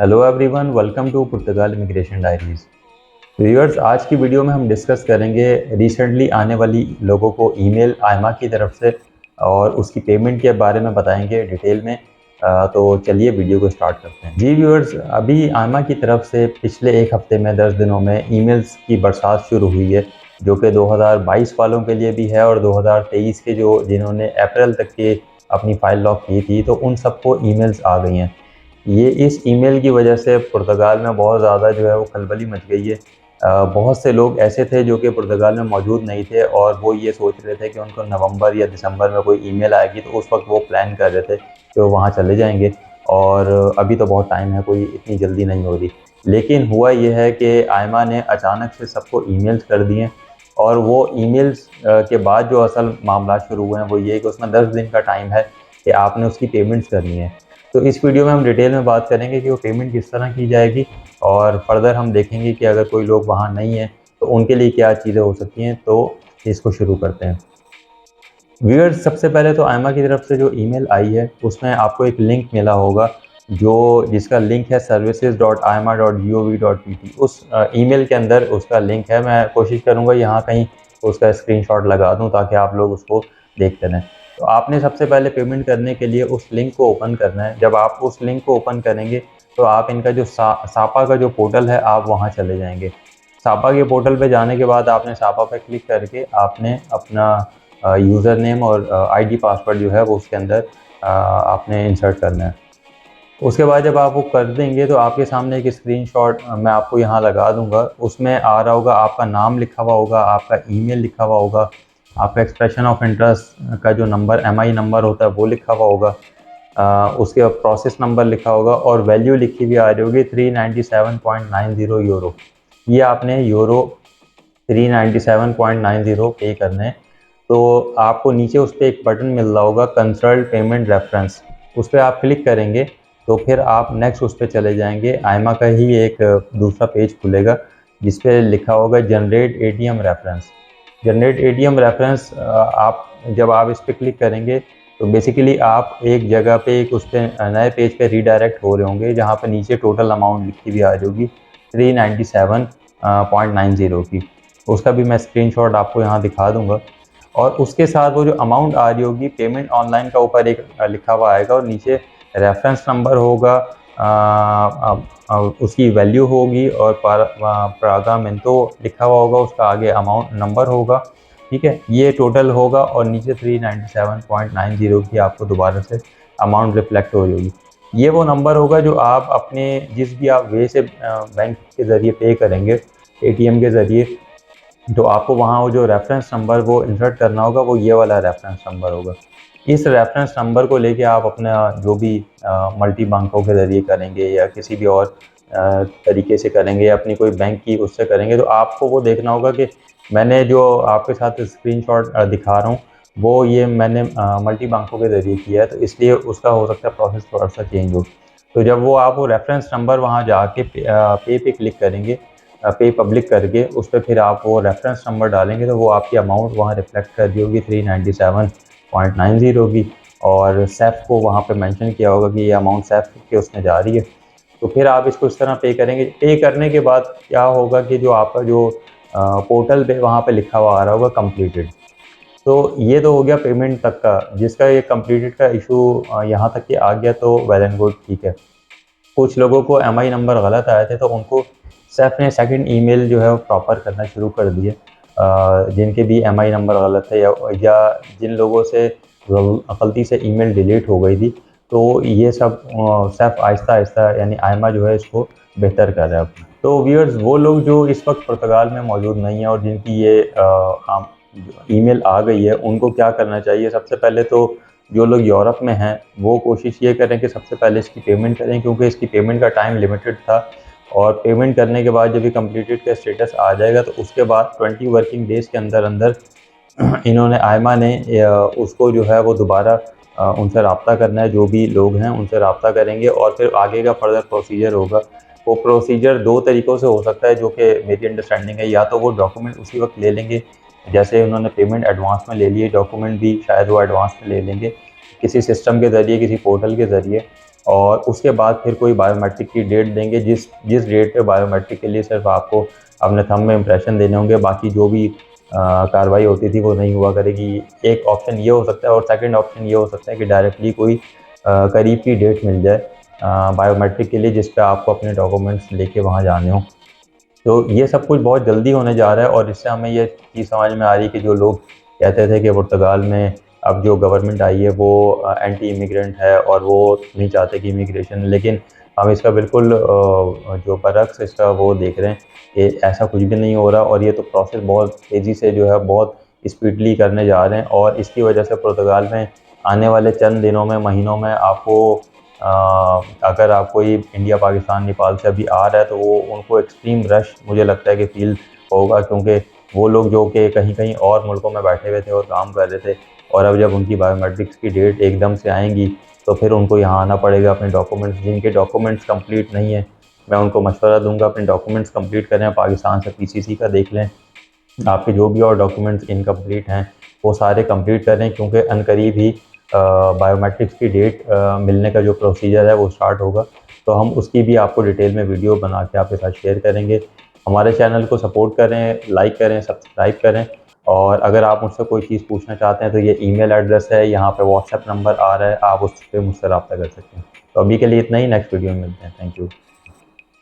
Hello everyone, welcome to Portugal immigration diaries. Viewers, आज की video में हम डिस्कस करेंगे रिसेंटली आने वाली लोगों को ईमेल आयमा की तरफ से और उसकी पेमेंट के बारे में बताएंगे डिटेल में। तो चलिए वीडियो को स्टार्ट करते हैं। जी व्यूअर्स, अभी आयमा की तरफ से पिछले एक हफ्ते में 10 दिनों में ईमेल्स की बरसात शुरू हुई है, जो कि 2022 वालों के लिए भी है और 2023 के जिन्होंने अप्रैल तक के अपनी फ़ाइल लॉक की थी तो उन सबको ईमेल्स आ गई हैं। ये इस ईमेल की वजह से पुर्तगाल में बहुत ज़्यादा जो है वो खलबली मच गई है। बहुत से लोग ऐसे थे जो कि पुर्तगाल में मौजूद नहीं थे और वो ये सोच रहे थे कि उनको नवंबर या दिसंबर में कोई ईमेल आएगी, तो उस वक्त वो प्लान कर रहे थे कि वो वहाँ चले जाएंगे। और अभी तो बहुत टाइम है, कोई इतनी जल्दी नहीं हो रही। लेकिन हुआ ये है कि आयमा ने अचानक से सबको ईमेल्स कर दिए और वो ईमेल्स के बाद जो असल मामला शुरू हुए हैं वो ये कि उसमें 10 दिन का टाइम है कि आपने उसकी पेमेंट्स करनी है। तो इस वीडियो में हम डिटेल में बात करेंगे कि वो पेमेंट किस तरह की जाएगी और फर्दर हम देखेंगे कि अगर कोई लोग वहाँ नहीं है तो उनके लिए क्या चीज़ें हो सकती हैं। तो इसको शुरू करते हैं। व्यूअर्स, सबसे पहले तो आयमा की तरफ से जो ईमेल आई है उसमें आपको एक लिंक मिला होगा, जिसका लिंक है services.ima.gov.pt। उस ईमेल के अंदर उसका लिंक है। मैं कोशिश करूँगा यहाँ कहीं उसका स्क्रीनशॉट लगा दूँ ताकि आप लोग उसको देखते रहें। तो आपने सबसे पहले पेमेंट करने के लिए उस लिंक को ओपन करना है। जब आप उस लिंक को ओपन करेंगे तो आप इनका जो सापा का जो पोर्टल है आप वहाँ चले जाएंगे। सापा के पोर्टल पे जाने के बाद आपने सापा पे क्लिक करके आपने अपना यूज़र नेम और आईडी पासवर्ड जो है वो उसके अंदर आपने इंसर्ट करना है। उसके बाद जब आप वो कर देंगे तो आपके सामने एक स्क्रीनशॉट मैं आपको यहाँ लगा दूंगा। उसमें आ रहा होगा, आपका नाम लिखा हुआ होगा, आपका ईमेल लिखा हुआ होगा, आपका एक्सप्रेशन ऑफ इंटरेस्ट का जो नंबर एमआई नंबर होता है वो लिखा हुआ होगा, उसके बाद प्रोसेस नंबर लिखा होगा और वैल्यू लिखी हुई आ रही होगी 397.90 यूरो। ये आपने यूरो 397.90 पे करने हैं। तो आपको नीचे उस पर एक बटन मिल रहा होगा, कंसल्ट पेमेंट रेफरेंस। उस पर आप क्लिक करेंगे तो फिर आप नेक्स्ट उस पर चले जाएंगे। आयमा का ही एक दूसरा पेज खुलेगा जिस पे लिखा होगा generate ATM reference. Generate ATM reference, आप जब आप इस पर क्लिक करेंगे तो बेसिकली आप एक जगह पे एक उस पर नए पेज पे रीडायरेक्ट हो रहे होंगे जहाँ पे नीचे टोटल अमाउंट लिखी हुई आ रही होगी 397.90 की। उसका भी मैं स्क्रीनशॉट आपको यहाँ दिखा दूंगा। और उसके साथ वो जो अमाउंट आ रही होगी पेमेंट ऑनलाइन का ऊपर एक लिखा हुआ आएगा और नीचे रेफरेंस नंबर होगा, उसकी वैल्यू होगी और पागामेंटो लिखा हुआ होगा, उसका आगे अमाउंट नंबर होगा। ठीक है, ये टोटल होगा और नीचे 397.90 की आपको दोबारा से अमाउंट रिफ्लेक्ट हो रही होगी। ये वो नंबर होगा जो आप अपने जिस भी आप वे से बैंक के ज़रिए पे करेंगे, एटीएम के ज़रिए, तो आपको वहाँ वो जो रेफरेंस नंबर वो इंसर्ट करना होगा, वो ये वाला रेफरेंस नंबर होगा। इस रेफरेंस नंबर को लेके आप अपना जो भी मल्टी बैंकों के ज़रिए करेंगे या किसी भी और तरीके से करेंगे या अपनी कोई बैंक की उससे करेंगे, तो आपको वो देखना होगा कि मैंने जो आपके साथ स्क्रीनशॉट दिखा रहा हूँ वो ये मैंने मल्टी बैंकों के ज़रिए किया है, तो इसलिए उसका हो सकता है प्रोसेस थोड़ा सा चेंज हो। तो जब वो आप वो रेफरेंस नंबर वहाँ जाके पे क्लिक करेंगे, पे पब्लिक करके उस पर फिर आप वो रेफरेंस नंबर डालेंगे तो वो आपकी अमाउंट वहाँ रिफ्लेक्ट कर दी होगी 397.90 की। और सेफ को वहाँ पे मेंशन किया होगा कि ये अमाउंट सेफ के उसमें जा रही है। तो फिर आप इसको इस तरह पे करेंगे। पे करने के बाद क्या होगा कि जो आपका जो पोर्टल पे वहाँ पे लिखा हुआ आ रहा होगा कंप्लीटेड। तो ये तो हो गया पेमेंट तक का, जिसका ये कंप्लीटेड का इशू यहाँ तक कि आ गया तो वेल एंड गुड, ठीक है। कुछ लोगों को एमआई नंबर गलत आए थे तो उनको सैफ ने सेकंड ईमेल जो है वो प्रॉपर करना शुरू कर दिए। जिनके भी एमआई नंबर गलत है या जिन लोगों से गलती से ईमेल डिलीट हो गई थी, तो ये सब सैफ आहिस्ता आहिस्ता यानी आयमा जो है इसको बेहतर कर रहा है। तो व्यूअर्स, वो लोग जो इस वक्त पुर्तगाल में मौजूद नहीं है और जिनकी ये ईमेल आ गई है, उनको क्या करना चाहिए? सबसे पहले तो जो लोग यूरोप में हैं वो कोशिश ये करें कि सबसे पहले इसकी पेमेंट करें, क्योंकि इसकी पेमेंट का टाइम लिमिटेड था। और पेमेंट करने के बाद जब ये कंप्लीटेड का स्टेटस आ जाएगा तो उसके बाद 20 वर्किंग डेज़ के अंदर अंदर इन्होंने आयमा ने उसको जो है वो दोबारा उनसे रब्ता करना है। जो भी लोग हैं उनसे रब्ता करेंगे और फिर आगे का फर्दर प्रोसीजर होगा। वो प्रोसीजर दो तरीक़ों से हो सकता है, जो कि मेरी अंडरस्टैंडिंग है। या तो वो डॉक्यूमेंट उसी वक्त ले लेंगे, जैसे उन्होंने पेमेंट एडवांस में ले लिए, डॉक्यूमेंट भी शायद वो एडवांस में ले लेंगे किसी सिस्टम के ज़रिए, किसी पोर्टल के ज़रिए। और उसके बाद फिर कोई बायोमेट्रिक की डेट देंगे, जिस जिस डेट पे बायोमेट्रिक के लिए सिर्फ आपको अपने थंब में इम्प्रेशन देने होंगे, बाकी जो भी कार्रवाई होती थी वो नहीं हुआ करेगी। एक ऑप्शन ये हो सकता है, और सेकंड ऑप्शन ये हो सकता है कि डायरेक्टली कोई करीब की डेट मिल जाए बायोमेट्रिक के लिए, जिस पे आपको अपने डॉक्यूमेंट्स लेके वहाँ जाने हो। तो ये सब कुछ बहुत जल्दी होने जा रहा है, और इससे हमें ये चीज़ समझ में आ रही है कि जो लोग कहते थे कि पुर्तगाल में अब जो गवर्नमेंट आई है वो एंटी इमिग्रेंट है और वो नहीं चाहते कि इमिग्रेशन, लेकिन हम इसका बिल्कुल जो बरक्स इसका वो देख रहे हैं कि ऐसा कुछ भी नहीं हो रहा, और ये तो प्रोसेस बहुत तेज़ी से जो है बहुत स्पीडली करने जा रहे हैं। और इसकी वजह से पुर्तगाल में आने वाले चंद दिनों में, महीनों में आपको अगर आप कोई इंडिया, पाकिस्तान, नेपाल से अभी आ रहा है तो वो उनको एक्सट्रीम रश मुझे लगता है कि फील होगा, क्योंकि वो लोग जो कि कहीं कहीं और मुल्कों में बैठे हुए थे और काम कर रहे थे, और अब जब उनकी बायोमेट्रिक्स की डेट एकदम से आएंगी तो फिर उनको यहाँ आना पड़ेगा। अपने डॉक्यूमेंट्स, जिनके डॉक्यूमेंट्स कंप्लीट नहीं है, मैं उनको मशवरा दूंगा अपने डॉक्यूमेंट्स कंप्लीट करें, पाकिस्तान से पीसीसी का देख लें, आपके जो भी और डॉक्यूमेंट्स इनकम्प्लीट हैं वो सारे कंप्लीट करें, क्योंकि अनकरीब ही बायोमेट्रिक्स की डेट मिलने का जो प्रोसीजर है वो स्टार्ट होगा। तो हम उसकी भी आपको डिटेल में वीडियो बना के आपके साथ शेयर करेंगे। हमारे चैनल को सपोर्ट करें, लाइक करें, सब्सक्राइब करें, और अगर आप मुझसे कोई चीज़ पूछना चाहते हैं तो ये ईमेल एड्रेस है, यहाँ पे व्हाट्सएप नंबर आ रहा है, आप उस पर मुझसे रब्ता कर सकते हैं। तो अभी के लिए इतना ही, नेक्स्ट वीडियो में मिलते हैं। Thank you.